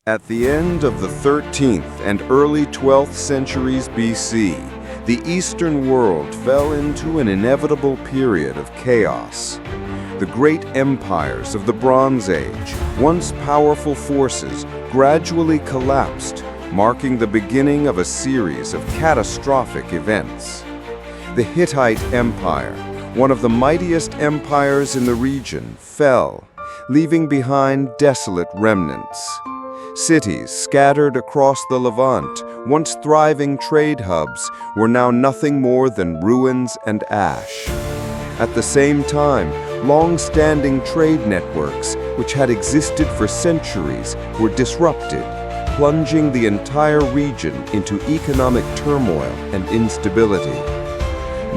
At the end of the 13th and early 12th centuries BC, the Eastern world fell into an inevitable period of chaos. The great empires of the Bronze Age, once powerful forces, gradually collapsed, marking the beginning of a series of catastrophic events. The Hittite Empire, one of the mightiest empires in the region, fell, leaving behind desolate remnants. Cities scattered across the Levant, once thriving trade hubs, were now nothing more than ruins and ash. At the same time, long-standing trade networks, which had existed for centuries, were disrupted, plunging the entire region into economic turmoil and instability.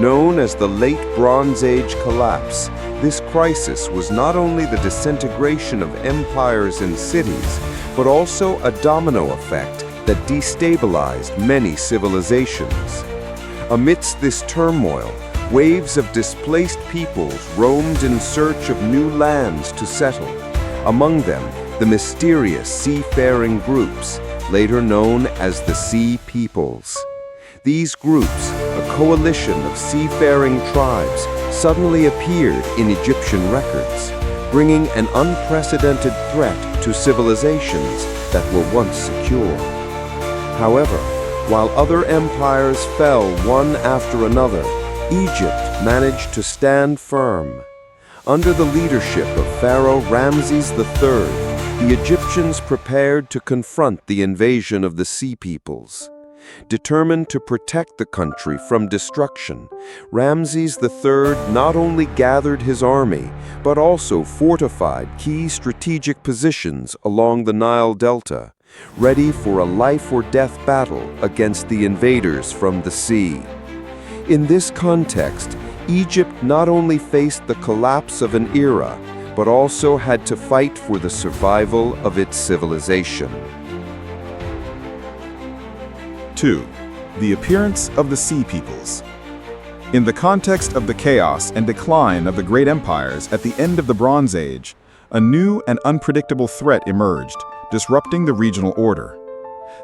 Known as the Late Bronze Age collapse, this crisis was not only the disintegration of empires and cities, but also a domino effect that destabilized many civilizations. Amidst this turmoil, waves of displaced peoples roamed in search of new lands to settle. Among them, the mysterious seafaring groups, later known as the Sea Peoples. These groups, a coalition of seafaring tribes, suddenly appeared in Egyptian records, bringing an unprecedented threat to civilizations that were once secure. However, while other empires fell one after another, Egypt managed to stand firm. Under the leadership of Pharaoh Ramses III, the Egyptians prepared to confront the invasion of the Sea Peoples. Determined to protect the country from destruction, Ramses III not only gathered his army, but also fortified key strategic positions along the Nile Delta, ready for a life-or-death battle against the invaders from the sea. In this context, Egypt not only faced the collapse of an era, but also had to fight for the survival of its civilization. 2. The appearance of the Sea Peoples. In the context of the chaos and decline of the great empires at the end of the Bronze Age, a new and unpredictable threat emerged, disrupting the regional order.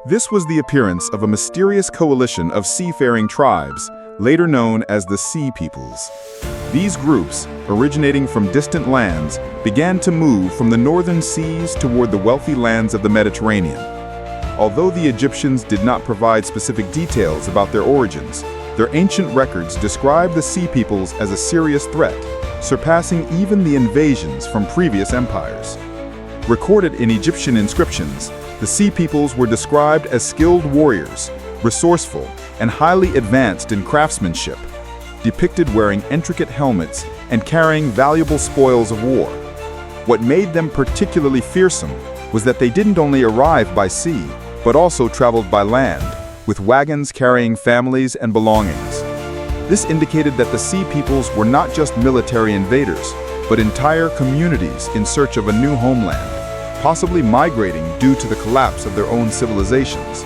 This was the appearance of a mysterious coalition of seafaring tribes, later known as the Sea Peoples. These groups, originating from distant lands, began to move from the northern seas toward the wealthy lands of the Mediterranean. Although the Egyptians did not provide specific details about their origins, their ancient records describe the Sea Peoples as a serious threat, surpassing even the invasions from previous empires. Recorded in Egyptian inscriptions, the Sea Peoples were described as skilled warriors, resourceful, and highly advanced in craftsmanship, depicted wearing intricate helmets and carrying valuable spoils of war. What made them particularly fearsome was that they didn't only arrive by sea, but also traveled by land, with wagons carrying families and belongings. This indicated that the Sea Peoples were not just military invaders, but entire communities in search of a new homeland, possibly migrating due to the collapse of their own civilizations.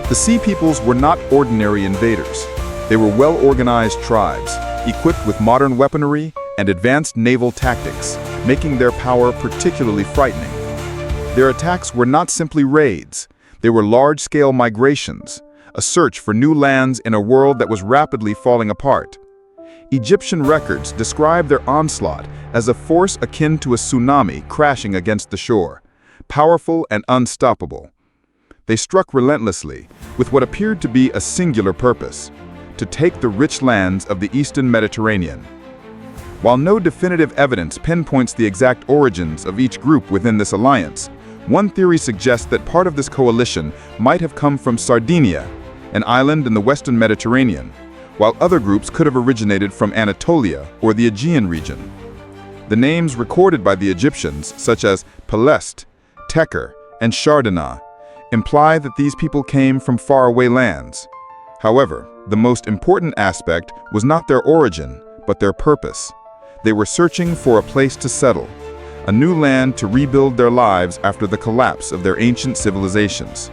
The Sea Peoples were not ordinary invaders. They were well-organized tribes, equipped with modern weaponry and advanced naval tactics, making their power particularly frightening. Their attacks were not simply raids. They were large-scale migrations, a search for new lands in a world that was rapidly falling apart. Egyptian records describe their onslaught as a force akin to a tsunami crashing against the shore, powerful and unstoppable. They struck relentlessly, with what appeared to be a singular purpose: to take the rich lands of the Eastern Mediterranean. While no definitive evidence pinpoints the exact origins of each group within this alliance, one theory suggests that part of this coalition might have come from Sardinia, an island in the Western Mediterranean, while other groups could have originated from Anatolia or the Aegean region. The names recorded by the Egyptians, such as Pelest, Teker, and Chardana, imply that these people came from faraway lands. However, the most important aspect was not their origin, but their purpose. They were searching for a place to settle, a new land to rebuild their lives after the collapse of their ancient civilizations.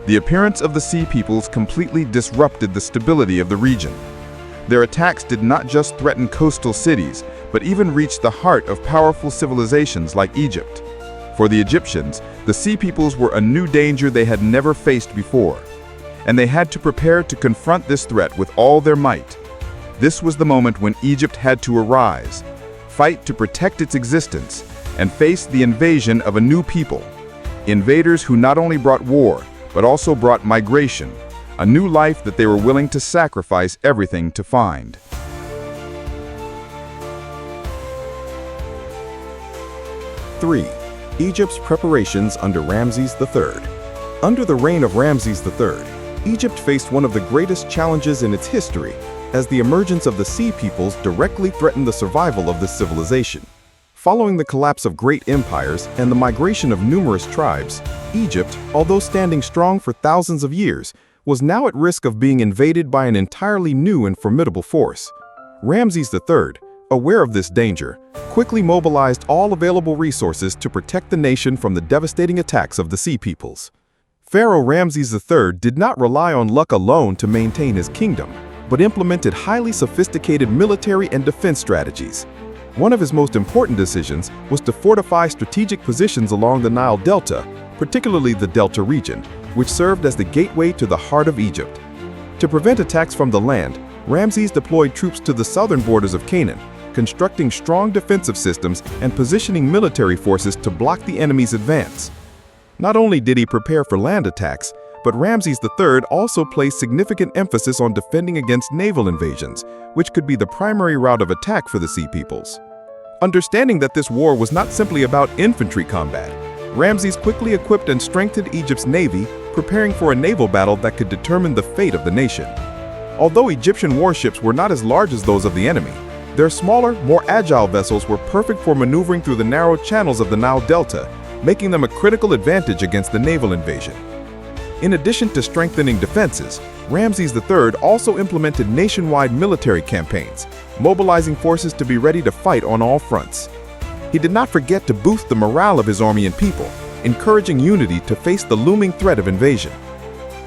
The appearance of the Sea Peoples completely disrupted the stability of the region. Their attacks did not just threaten coastal cities, but even reached the heart of powerful civilizations like Egypt. For the Egyptians, the Sea Peoples were a new danger they had never faced before, and they had to prepare to confront this threat with all their might. This was the moment when Egypt had to arise, fight to protect its existence, and face the invasion of a new people. Invaders who not only brought war, but also brought migration, a new life that they were willing to sacrifice everything to find. Three, Egypt's preparations under Ramses III. Under the reign of Ramses III, Egypt faced one of the greatest challenges in its history, as the emergence of the Sea Peoples directly threatened the survival of this civilization. Following the collapse of great empires and the migration of numerous tribes, Egypt, although standing strong for thousands of years, was now at risk of being invaded by an entirely new and formidable force. Ramses III, aware of this danger, quickly mobilized all available resources to protect the nation from the devastating attacks of the Sea Peoples. Pharaoh Ramses III did not rely on luck alone to maintain his kingdom, but implemented highly sophisticated military and defense strategies. One of his most important decisions was to fortify strategic positions along the Nile Delta, particularly the Delta region, which served as the gateway to the heart of Egypt. To prevent attacks from the land, Ramses deployed troops to the southern borders of Canaan, constructing strong defensive systems and positioning military forces to block the enemy's advance. Not only did he prepare for land attacks, but Ramses III also placed significant emphasis on defending against naval invasions, which could be the primary route of attack for the Sea Peoples. Understanding that this war was not simply about infantry combat, Ramses quickly equipped and strengthened Egypt's navy, preparing for a naval battle that could determine the fate of the nation. Although Egyptian warships were not as large as those of the enemy, their smaller, more agile vessels were perfect for maneuvering through the narrow channels of the Nile Delta, making them a critical advantage against the naval invasion. In addition to strengthening defenses, Ramses III also implemented nationwide military campaigns, mobilizing forces to be ready to fight on all fronts. He did not forget to boost the morale of his army and people, encouraging unity to face the looming threat of invasion.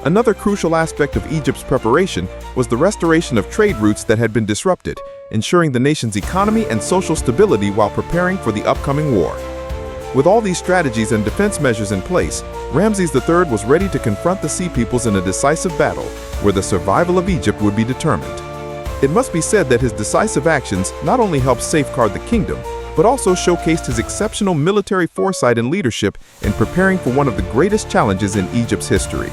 Another crucial aspect of Egypt's preparation was the restoration of trade routes that had been disrupted, ensuring the nation's economy and social stability while preparing for the upcoming war. With all these strategies and defense measures in place, Ramses III was ready to confront the Sea Peoples in a decisive battle where the survival of Egypt would be determined. It must be said that his decisive actions not only helped safeguard the kingdom, but also showcased his exceptional military foresight and leadership in preparing for one of the greatest challenges in Egypt's history.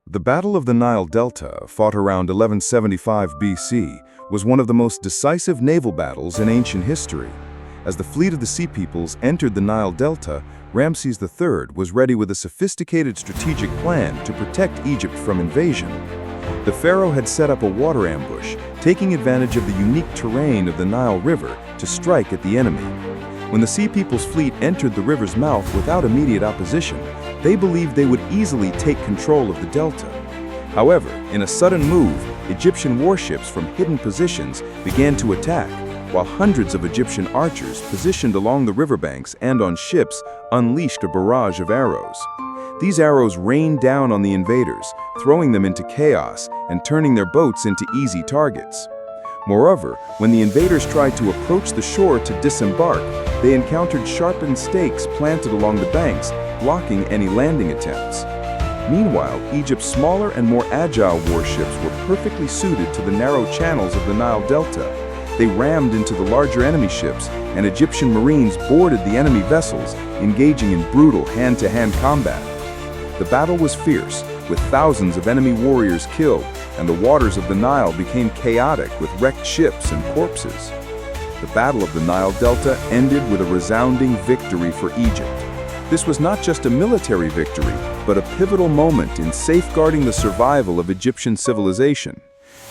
The Battle of the Nile Delta, fought around 1175 BC, was one of the most decisive naval battles in ancient history. As the fleet of the Sea Peoples entered the Nile Delta, Ramses III was ready with a sophisticated strategic plan to protect Egypt from invasion. The pharaoh had set up a water ambush, taking advantage of the unique terrain of the Nile River to strike at the enemy. When the Sea Peoples' fleet entered the river's mouth without immediate opposition, they believed they would easily take control of the delta. However, in a sudden move, Egyptian warships from hidden positions began to attack, while hundreds of Egyptian archers positioned along the riverbanks and on ships unleashed a barrage of arrows. These arrows rained down on the invaders, throwing them into chaos and turning their boats into easy targets. Moreover, when the invaders tried to approach the shore to disembark, they encountered sharpened stakes planted along the banks, blocking any landing attempts. Meanwhile, Egypt's smaller and more agile warships were perfectly suited to the narrow channels of the Nile Delta. They rammed into the larger enemy ships, and Egyptian marines boarded the enemy vessels, engaging in brutal hand-to-hand combat. The battle was fierce, with thousands of enemy warriors killed, and the waters of the Nile became chaotic with wrecked ships and corpses. The Battle of the Nile Delta ended with a resounding victory for Egypt. This was not just a military victory, but a pivotal moment in safeguarding the survival of Egyptian civilization,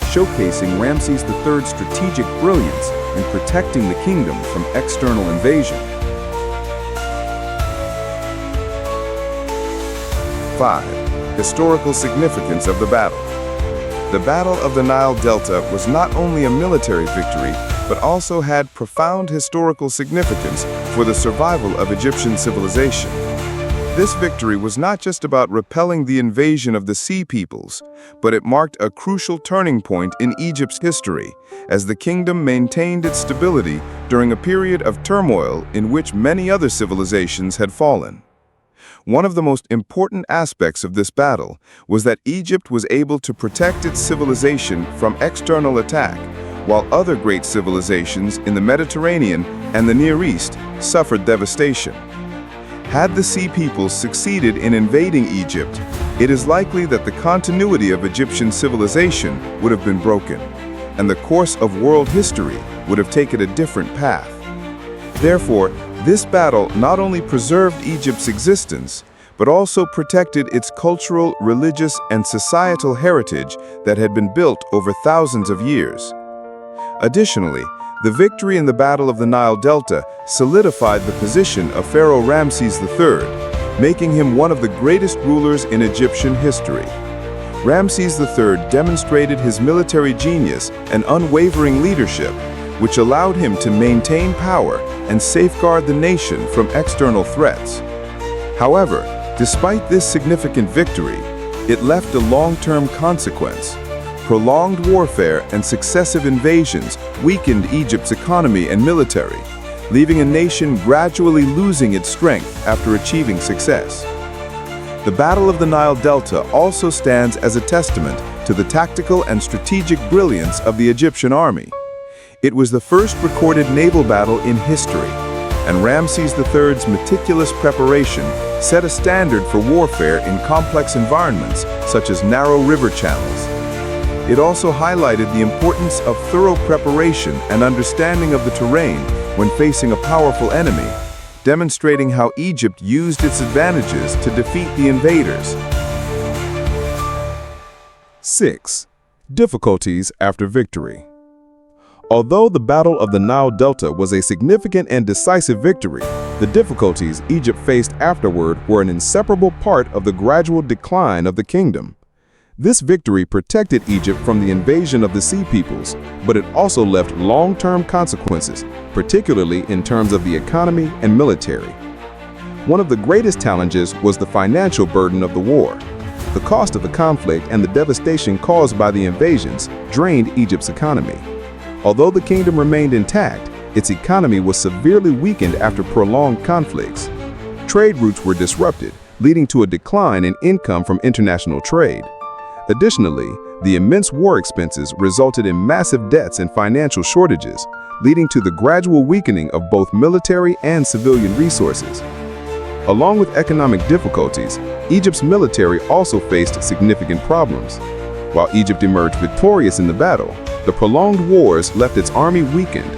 showcasing Ramses III's strategic brilliance in protecting the kingdom from external invasion. 5. Historical significance of the battle. The Battle of the Nile Delta was not only a military victory, but also had profound historical significance for the survival of Egyptian civilization. This victory was not just about repelling the invasion of the Sea Peoples, but it marked a crucial turning point in Egypt's history, as the kingdom maintained its stability during a period of turmoil in which many other civilizations had fallen. One of the most important aspects of this battle was that Egypt was able to protect its civilization from external attack, while other great civilizations in the Mediterranean and the Near East suffered devastation. Had the Sea Peoples succeeded in invading Egypt, it is likely that the continuity of Egyptian civilization would have been broken, and the course of world history would have taken a different path. Therefore, this battle not only preserved Egypt's existence, but also protected its cultural, religious, and societal heritage that had been built over thousands of years. Additionally, the victory in the Battle of the Nile Delta solidified the position of Pharaoh Ramses III, making him one of the greatest rulers in Egyptian history. Ramses III demonstrated his military genius and unwavering leadership, which allowed him to maintain power and safeguard the nation from external threats. However, despite this significant victory, it left a long-term consequence. Prolonged warfare and successive invasions weakened Egypt's economy and military, leaving a nation gradually losing its strength after achieving success. The Battle of the Nile Delta also stands as a testament to the tactical and strategic brilliance of the Egyptian army. It was the first recorded naval battle in history, and Ramses III's meticulous preparation set a standard for warfare in complex environments such as narrow river channels. It also highlighted the importance of thorough preparation and understanding of the terrain when facing a powerful enemy, demonstrating how Egypt used its advantages to defeat the invaders. 6. Difficulties after victory. Although the Battle of the Nile Delta was a significant and decisive victory, the difficulties Egypt faced afterward were an inseparable part of the gradual decline of the kingdom. This victory protected Egypt from the invasion of the Sea Peoples, but it also left long-term consequences, particularly in terms of the economy and military. One of the greatest challenges was the financial burden of the war. The cost of the conflict and the devastation caused by the invasions drained Egypt's economy. Although the kingdom remained intact, its economy was severely weakened after prolonged conflicts. Trade routes were disrupted, leading to a decline in income from international trade. Additionally, the immense war expenses resulted in massive debts and financial shortages, leading to the gradual weakening of both military and civilian resources. Along with economic difficulties, Egypt's military also faced significant problems. While Egypt emerged victorious in the battle, the prolonged wars left its army weakened.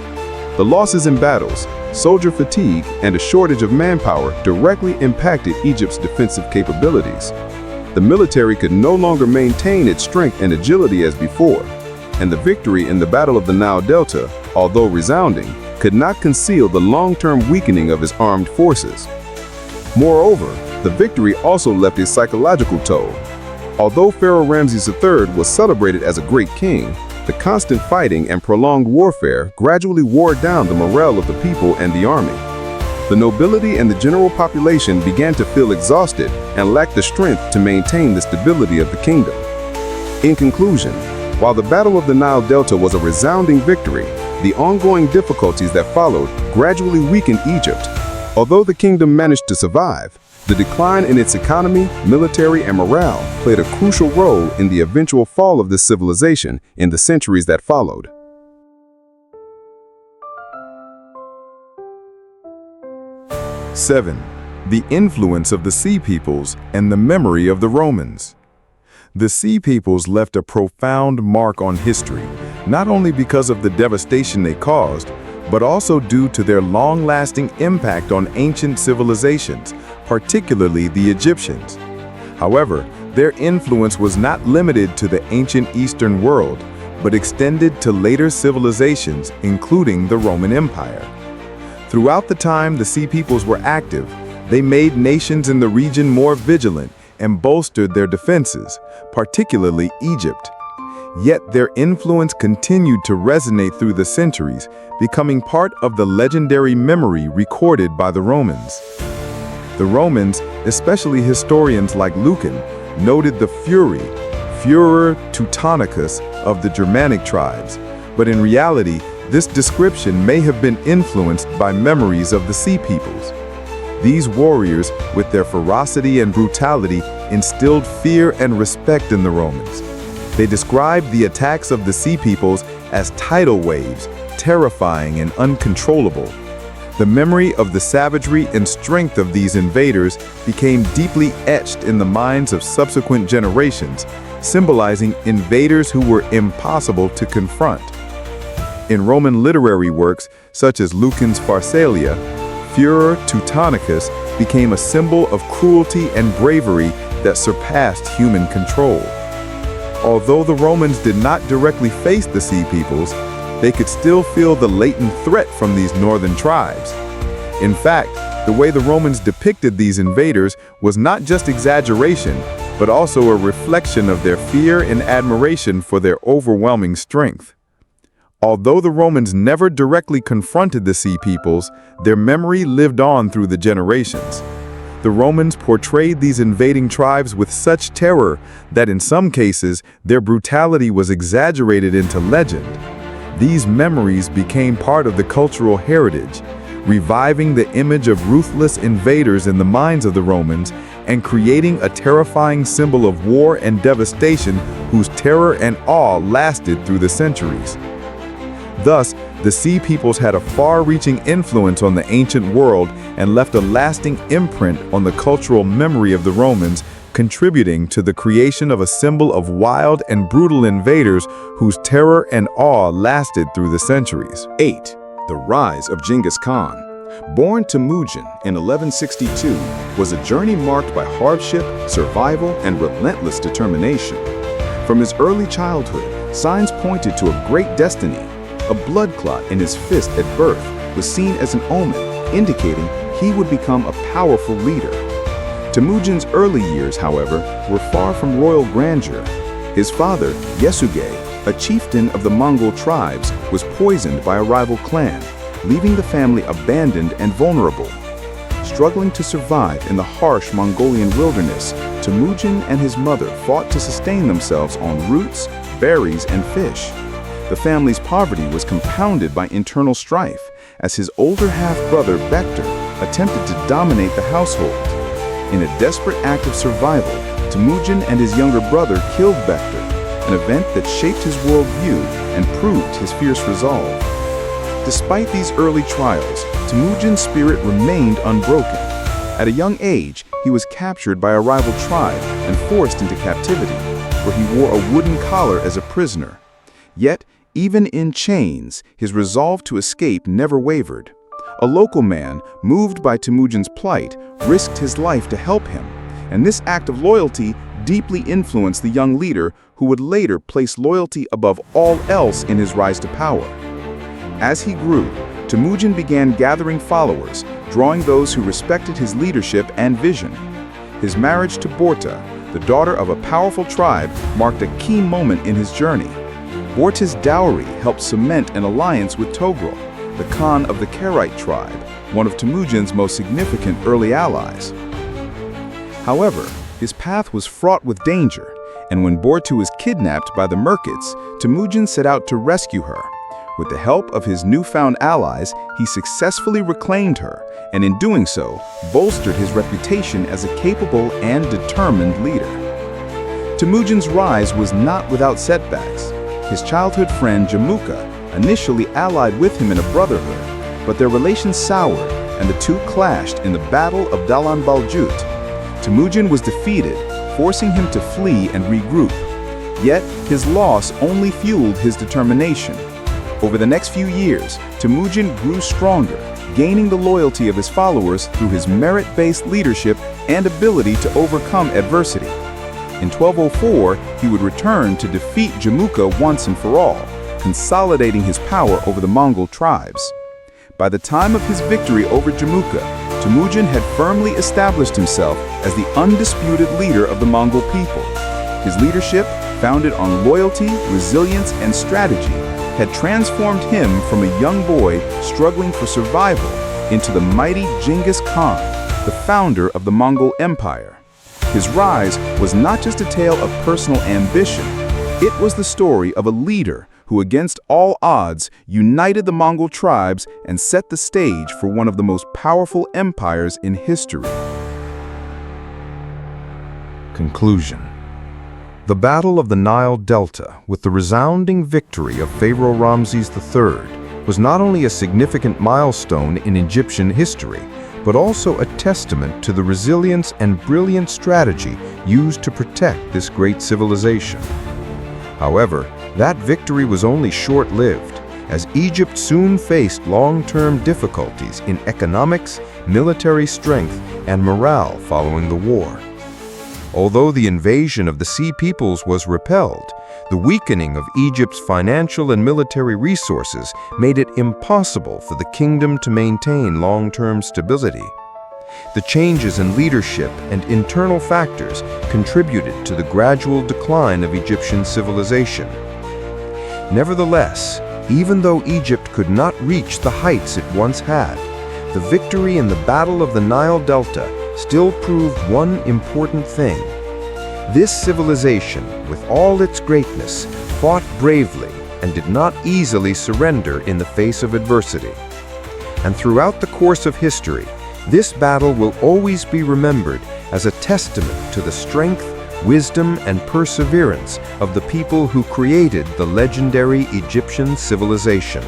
The losses in battles, soldier fatigue, and a shortage of manpower directly impacted Egypt's defensive capabilities. The military could no longer maintain its strength and agility as before, and the victory in the Battle of the Nile Delta, although resounding, could not conceal the long-term weakening of his armed forces. Moreover, the victory also left a psychological toll. Although Pharaoh Ramses III was celebrated as a great king, the constant fighting and prolonged warfare gradually wore down the morale of the people and the army. The nobility and the general population began to feel exhausted and lacked the strength to maintain the stability of the kingdom. In conclusion, while the Battle of the Nile Delta was a resounding victory, the ongoing difficulties that followed gradually weakened Egypt. Although the kingdom managed to survive, the decline in its economy, military, and morale played a crucial role in the eventual fall of this civilization in the centuries that followed. 7. The influence of the Sea Peoples and the memory of the Romans. The Sea Peoples left a profound mark on history, not only because of the devastation they caused, but also due to their long-lasting impact on ancient civilizations, particularly the Egyptians. However, their influence was not limited to the ancient Eastern world, but extended to later civilizations, including the Roman Empire. Throughout the time the Sea Peoples were active, they made nations in the region more vigilant and bolstered their defenses, particularly Egypt. Yet their influence continued to resonate through the centuries, becoming part of the legendary memory recorded by the Romans. The Romans, especially historians like Lucan, noted the furor Teutonicus of the Germanic tribes, but in reality, This description may have been influenced by memories of the Sea Peoples. These warriors, with their ferocity and brutality, instilled fear and respect in the Romans. They described the attacks of the Sea Peoples as tidal waves, terrifying and uncontrollable. The memory of the savagery and strength of these invaders became deeply etched in the minds of subsequent generations, symbolizing invaders who were impossible to confront. In Roman literary works, such as Lucan's Pharsalia, Furor Teutonicus became a symbol of cruelty and bravery that surpassed human control. Although the Romans did not directly face the Sea Peoples, they could still feel the latent threat from these northern tribes. In fact, the way the Romans depicted these invaders was not just exaggeration, but also a reflection of their fear and admiration for their overwhelming strength. Although the Romans never directly confronted the Sea Peoples, their memory lived on through the generations. The Romans portrayed these invading tribes with such terror that in some cases, their brutality was exaggerated into legend. These memories became part of the cultural heritage, reviving the image of ruthless invaders in the minds of the Romans and creating a terrifying symbol of war and devastation whose terror and awe lasted through the centuries. Thus, the Sea Peoples had a far-reaching influence on the ancient world and left a lasting imprint on the cultural memory of the Romans, contributing to the creation of a symbol of wild and brutal invaders whose terror and awe lasted through the centuries. 8. The rise of Genghis Khan. Born Temujin in 1162, was a journey marked by hardship, survival, and relentless determination. From his early childhood, signs pointed to a great destiny. A blood clot in his fist at birth was seen as an omen, indicating he would become a powerful leader. Temujin's early years, however, were far from royal grandeur. His father, Yesugei, a chieftain of the Mongol tribes, was poisoned by a rival clan, leaving the family abandoned and vulnerable. Struggling to survive in the harsh Mongolian wilderness, Temujin and his mother fought to sustain themselves on roots, berries, and fish. The family's poverty was compounded by internal strife, as his older half-brother Bektar attempted to dominate the household. In a desperate act of survival, Temujin and his younger brother killed Bektar, an event that shaped his worldview and proved his fierce resolve. Despite these early trials, Temujin's spirit remained unbroken. At a young age, he was captured by a rival tribe and forced into captivity, where he wore a wooden collar as a prisoner. Yet, even in chains, his resolve to escape never wavered. A local man, moved by Temujin's plight, risked his life to help him, and this act of loyalty deeply influenced the young leader who would later place loyalty above all else in his rise to power. As he grew, Temujin began gathering followers, drawing those who respected his leadership and vision. His marriage to Borta, the daughter of a powerful tribe, marked a key moment in his journey. Borta's dowry helped cement an alliance with Togrul, the Khan of the Karite tribe, one of Temujin's most significant early allies. However, his path was fraught with danger, and when Bortu was kidnapped by the Merkits, Temujin set out to rescue her. With the help of his newfound allies, he successfully reclaimed her, and in doing so, bolstered his reputation as a capable and determined leader. Temujin's rise was not without setbacks. His childhood friend Jamuka initially allied with him in a brotherhood, but their relations soured and the two clashed in the Battle of Dalan Baljut. Temujin was defeated, forcing him to flee and regroup. Yet, his loss only fueled his determination. Over the next few years, Temujin grew stronger, gaining the loyalty of his followers through his merit-based leadership and ability to overcome adversity. In 1204, he would return to defeat Jamuka once and for all, consolidating his power over the Mongol tribes. By the time of his victory over Jamuka, Temujin had firmly established himself as the undisputed leader of the Mongol people. His leadership, founded on loyalty, resilience, and strategy, had transformed him from a young boy struggling for survival into the mighty Genghis Khan, the founder of the Mongol Empire. His rise was not just a tale of personal ambition, it was the story of a leader who against all odds united the Mongol tribes and set the stage for one of the most powerful empires in history. Conclusion. The Battle of the Nile Delta, with the resounding victory of Pharaoh Ramses III, was not only a significant milestone in Egyptian history, but also a testament to the resilience and brilliant strategy used to protect this great civilization. However, that victory was only short-lived, as Egypt soon faced long-term difficulties in economics, military strength, and morale following the war. Although the invasion of the Sea Peoples was repelled, the weakening of Egypt's financial and military resources made it impossible for the kingdom to maintain long-term stability. The changes in leadership and internal factors contributed to the gradual decline of Egyptian civilization. Nevertheless, even though Egypt could not reach the heights it once had, the victory in the Battle of the Nile Delta still proved one important thing. This civilization, with all its greatness, fought bravely and did not easily surrender in the face of adversity. And throughout the course of history, this battle will always be remembered as a testament to the strength, wisdom, and perseverance of the people who created the legendary Egyptian civilization.